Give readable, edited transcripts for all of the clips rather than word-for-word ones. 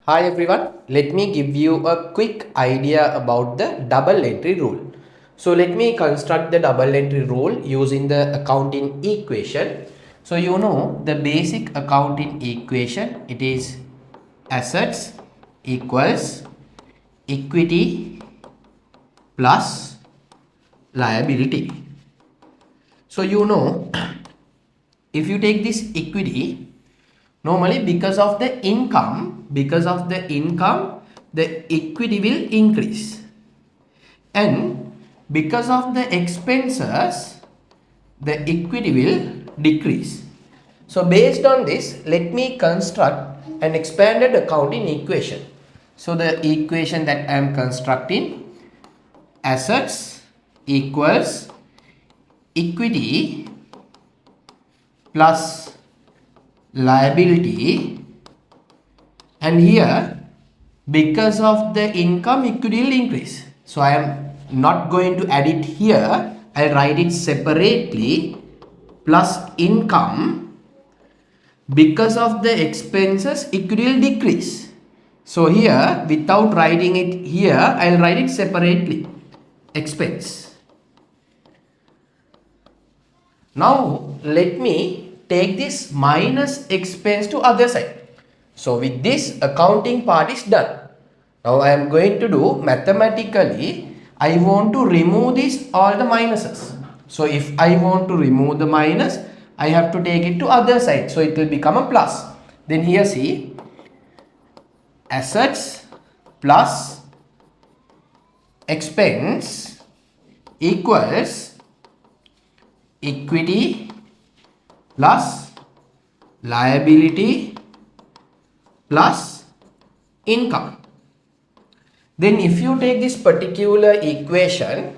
Hi everyone, let me give you a quick idea about the double entry rule. So let me construct the double entry rule using the accounting equation. So you know the basic accounting equation, it is assets equals equity plus liability. So you know if you take this equity, normally because of the income, the equity will increase, and because of the expenses, the equity will decrease. So based on this, let me construct an expanded accounting equation. So the equation that I am constructing, assets equals equity plus liability, and here because of the income, equity will increase. So I am not going to add it here, I'll write it separately, plus income, because of the expenses, equity will decrease. So here without writing it here, I'll write it separately, expense. Now let me take this minus expense to other side. So with this, accounting part is done. Now I am going to do mathematically, I want to remove this all the minuses. So if I want to remove the minus, I have to take it to other side. So it will become a plus. Then here see, assets plus expense equals equity plus liability plus income. Then if you take this particular equation,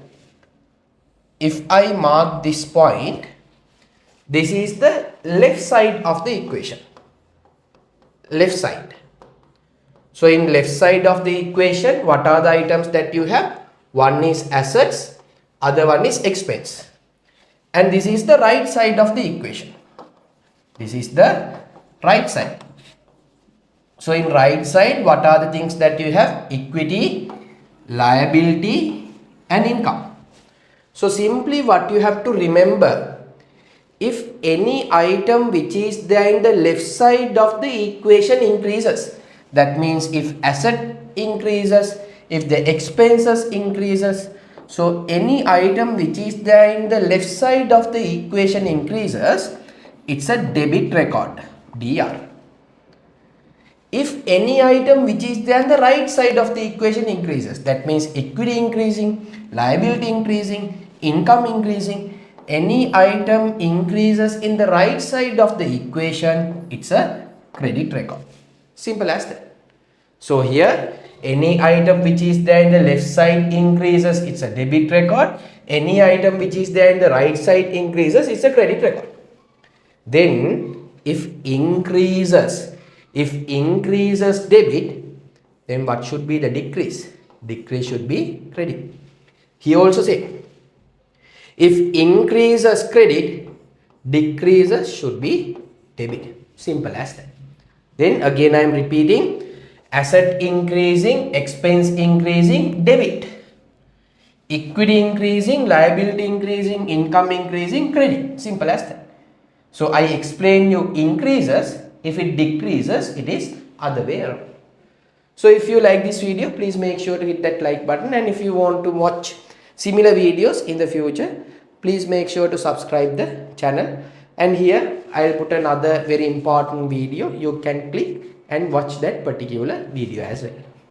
if I mark this point, this is the left side of the equation, left side. So in left side of the equation, what are the items that you have? One is assets, other one is expense. And this is the right side of the equation. This is the right side. So in right side, what are the things that you have? Equity, liability and income. So simply what you have to remember, if any item which is there in the left side of the equation increases, that means if asset increases, if the expenses increases, so any item which is there in the left side of the equation increases, it's a debit record, DR. If any item which is there on the right side of the equation increases, that means equity increasing, liability increasing, income increasing, any item increases in the right side of the equation, it's a credit record. Simple as that. So here, any item which is there in the left side increases, it's a debit record. Any item which is there in the right side increases, it's a credit record. Then if increases debit, then what should be the decrease? Decrease should be credit. He also said, if increases credit, decreases should be debit. Simple as that. Then again I am repeating, asset increasing, expense increasing, debit. Equity increasing, liability increasing, income increasing, credit. Simple as that. So I explain you increases, if it decreases, it is other way around. So if you like this video, please make sure to hit that like button, and if you want to watch similar videos in the future, please make sure to subscribe the channel. And here I will put another very important video, you can click and watch that particular video as well.